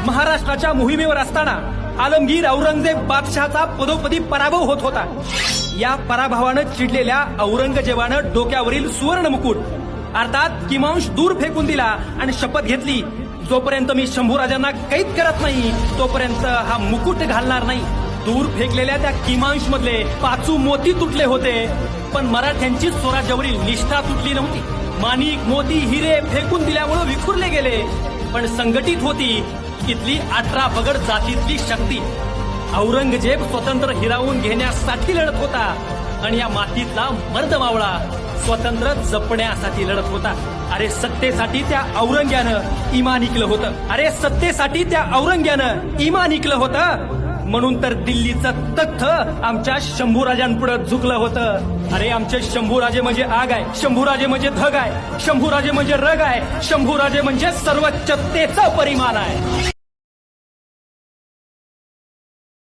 महाराष्ट्राच्या मोहिमेवर असताना आलमगीर औरंगजेब बादशहाचा पदोपदी पराभव होत होता. या पराभवानं चिडलेल्या औरंगजेबानं डोक्यावरील सुवर्ण मुकुट अर्थात किमांश दूर फेकून दिला आणि शपथ घेतली, जोपर्यंत मी शंभूराजांना कैद करत नाही तोपर्यंत हा मुकुट घालणार नाही. दूर फेकलेल्या त्या किमांश मधले 5 मोती तुटले होते, पण मराठ्यांची स्वराज्यावरील निष्ठा तुटली नव्हती. माणिक मोती हिरे फेकून दिल्यामुळे विखुरले गेले, पण संघटित होती इथली 18 पगड जातीतली शक्ती. औरंगजेब स्वतंत्र हिरावून घेण्यासाठी लढत होता आणि या मातीतला मर्द मावळा स्वतंत्र जपण्यासाठी लढत होता. अरे सत्तेसाठी त्या औरंग्यानं इमान इकलं होतं. सत्तेसाठी त्या औरंग्यानं इमान इकलं होतं. म्हणून तर दिल्लीचं तख्त आमच्या शंभूराजांपुढे झुकलं होतं. आमचे शंभूराजे म्हणजे आग आहे, शंभूराजे म्हणजे धग आहे, शंभूराजे म्हणजे रग आहे, शंभूराजे म्हणजे सर्वोच्चतेचं परिमाण आहे.